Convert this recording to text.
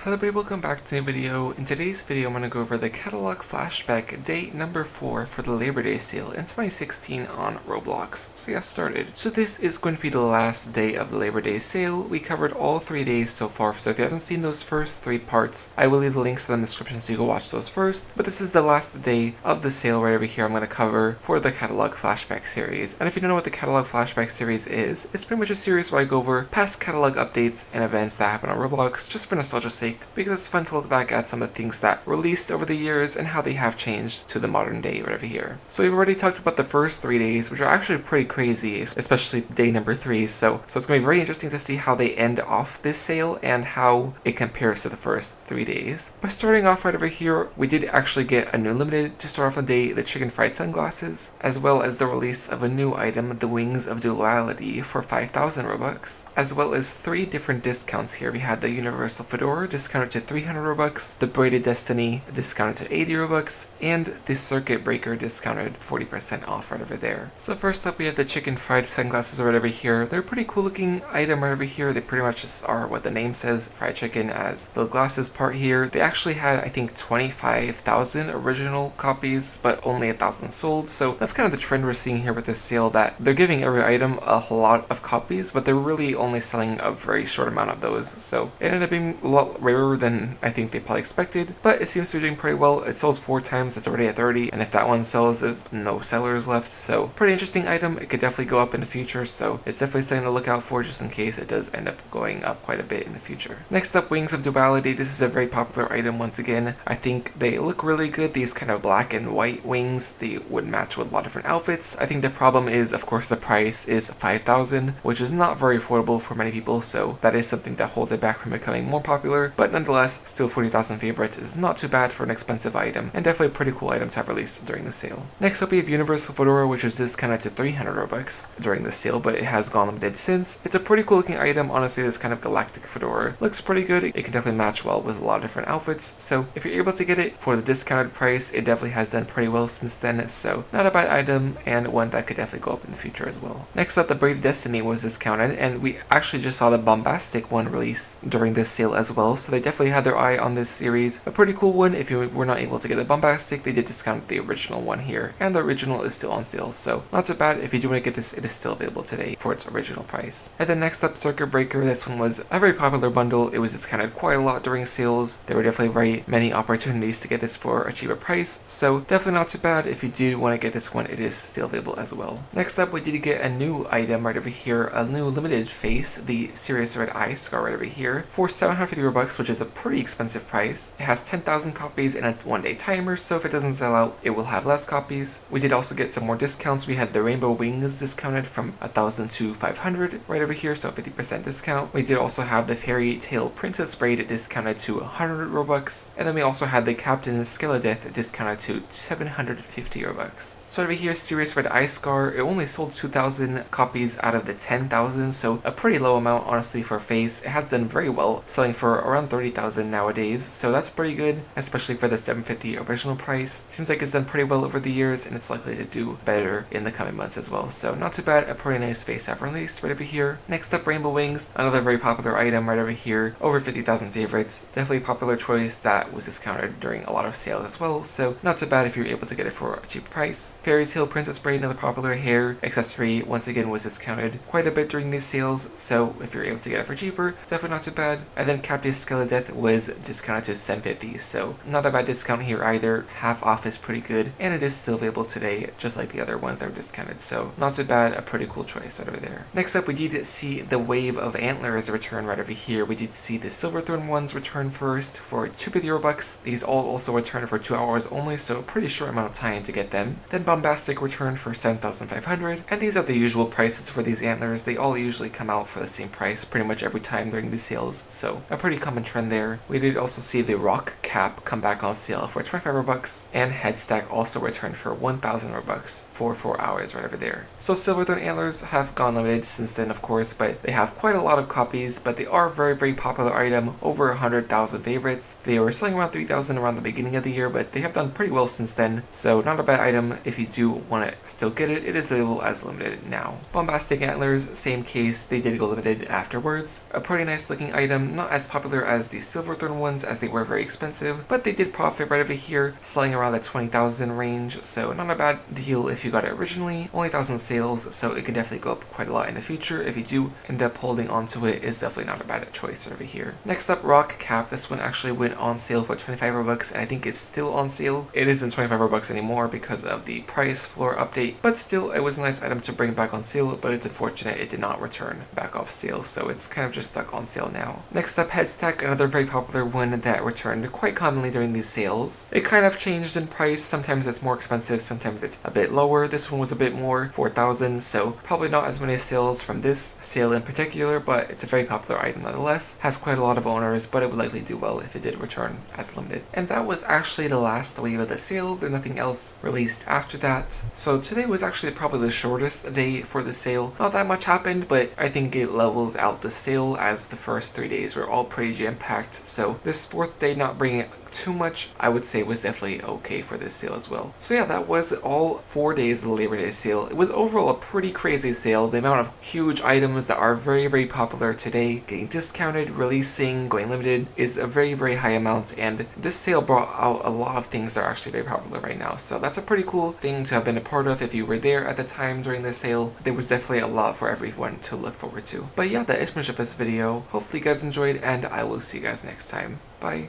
Hello everybody, welcome back to a new video. In today's video, I'm going to go over the catalog flashback day number 4 for the Labor Day sale in 2016 on Roblox. So get started. So this is going to be the last day of the Labor Day sale. We covered all 3 days so far, so if you haven't seen those first 3 parts, I will leave the links in the description so you can watch those first. But this is the last day of the sale right over here I'm going to cover for the catalog flashback series. And if you don't know what the catalog flashback series is, it's pretty much a series where I go over past catalog updates and events that happen on Roblox just for nostalgia's sake, because it's fun to look back at some of the things that released over the years and how they have changed to the modern day right over here. So we've already talked about the first 3 days, which are actually pretty crazy, especially day number 3, so it's going to be very interesting to see how they end off this sale and how it compares to the first 3 days. By starting off right over here, we did actually get a new limited to start off the day, the chicken fried sunglasses, as well as the release of a new item, the Wings of Duality for 5,000 Robux, as well as 3 different discounts here. We had the Universal Fedora discounted to 300 Robux, the Braided Destiny discounted to 80 Robux, and the Circuit Breaker discounted 40% off right over there. So first up we have the chicken fried sunglasses right over here. They're a pretty cool looking item right over here. They pretty much just are what the name says, fried chicken, as the glasses part here. They actually had, I think, 25,000 original copies, but only 1,000 sold, so that's kind of the trend we're seeing here with this sale, that they're giving every item a lot of copies, but they're really only selling a very short amount of those, so it ended up being a lot rarer than I think they probably expected, but it seems to be doing pretty well. It sells 4 times, it's already at 30, and if that one sells, there's no sellers left, so pretty interesting item. It could definitely go up in the future, so it's definitely something to look out for just in case it does end up going up quite a bit in the future. Next up, Wings of Duality. This is a very popular item once again. I think they look really good. These kind of black and white wings, they would match with a lot of different outfits. I think the problem is, of course, the price is 5,000, which is not very affordable for many people, so that is something that holds it back from becoming more popular, but nonetheless, still 40,000 favorites is not too bad for an expensive item, and definitely a pretty cool item to have released during the sale. Next up we have Universal Fedora, which was discounted to 300 Robux during the sale, but it has gone limited since. It's a pretty cool looking item. Honestly, this kind of galactic fedora looks pretty good. It can definitely match well with a lot of different outfits, so if you're able to get it for the discounted price, it definitely has done pretty well since then, so not a bad item, and one that could definitely go up in the future as well. Next up, the Braided Destiny was discounted, and we actually just saw the Bombastic one release during this sale as well, so they definitely had their eye on this series. A pretty cool one. If you were not able to get the Bombastic, they did discount the original one here, and the original is still on sale, so not so bad. If you do want to get this, it is still available today for its original price. And then next up, Circuit Breaker. This one was a very popular bundle. It was discounted quite a lot during sales. There were definitely very many opportunities to get this for a cheaper price, so definitely not too bad. If you do want to get this one, it is still available as well. Next up, we did get a new item right over here, a new limited face, the Serious Red Eye Scar right over here for 750 Robux, which is a pretty expensive price. It has 10,000 copies and a 1-day timer, so if it doesn't sell out, it will have less copies. We did also get some more discounts. We had the Rainbow Wings discounted from 1,000 to 500 right over here, so 50% discount. We did also have the Fairy Tale Princess Braid discounted to 100 Robux, and then we also had the Captain Skeledeth discounted to 750 Robux. So over here, Serious Red Eye Scar, it only sold 2,000 copies out of the 10,000, so a pretty low amount honestly for a face. It has done very well, selling for around 30,000 nowadays, so that's pretty good, especially for the 750 original price. Seems like it's done pretty well over the years, and it's likely to do better in the coming months as well, so not too bad. A pretty nice face I've released right over here. Next up, Rainbow Wings, another very popular item right over here, over 50,000 favorites. Definitely a popular choice that was discounted during a lot of sales as well, so not too bad if you're able to get it for a cheap price. Fairy Tale Princess Braid, another popular hair accessory, once again was discounted quite a bit during these sales, so if you're able to get it for cheaper, definitely not too bad. And then Captain Skeledeth was discounted to 750, so not a bad discount here either. Half off is pretty good, and it is still available today, just like the other ones that were discounted, so not too bad. A pretty cool choice right over there. Next up, we did see the Wave of Antlers return right over here. We did see the Silverthorn ones return first for 250 Robux. These all also returned for 2 hours only, so a pretty short amount of time to get them. Then Bombastic returned for 7,500, and these are the usual prices for these antlers. They all usually come out for the same price pretty much every time during these sales, so a pretty common trend there. We did also see the Rock cap come back on sale for 25 Robux, and head stack also returned for 1,000 Robux for 4 hours right over there. So Silverthorn Antlers have gone limited since then, of course, but they have quite a lot of copies, but they are a very popular item, over 100,000 favorites. They were selling around 3,000 around the beginning of the year, but they have done pretty well since then, so not a bad item. If you do want to still get it, it is available as limited now. Bombastic Antlers, same case, they did go limited afterwards. A pretty nice looking item, not as popular as the Silverthorn ones as they were very expensive, but they did profit right over here, selling around the 20,000 range, so not a bad deal if you got it originally. Only 1,000 sales, so it can definitely go up quite a lot in the future. If you do end up holding onto it, it's definitely not a bad choice over here. Next up, Rock Cap. This one actually went on sale for 25 Robux, and I think it's still on sale. It isn't 25 Robux anymore because of the price floor update, but still, it was a nice item to bring back on sale, but it's unfortunate it did not return back off sale, so it's kind of just stuck on sale now. Next up, Head Stack, another very popular one that returned quite commonly during these sales. It kind of changed in price. Sometimes it's more expensive, sometimes it's a bit lower. This one was a bit more, 4,000, so probably not as many sales from this sale in particular, but it's a very popular item nonetheless. Has quite a lot of owners, but it would likely do well if it did return as limited. And that was actually the last wave of the sale. There's nothing else released after that. So today was actually probably the shortest day for the sale. Not that much happened, but I think it levels out the sale as the first 3 days were all pretty jam-packed. So this fourth day not bringing too much, I would say, was definitely okay for this sale as well. So yeah, that was all 4 days of the Labor Day sale. It was overall a pretty crazy sale. The amount of huge items that are very popular today getting discounted, releasing, going limited is a very high amount, and this sale brought out a lot of things that are actually very popular right now. So that's a pretty cool thing to have been a part of if you were there at the time during the sale. There was definitely a lot for everyone to look forward to. But yeah, that is much of this video. Hopefully you guys enjoyed, and I will see you guys next time. Bye.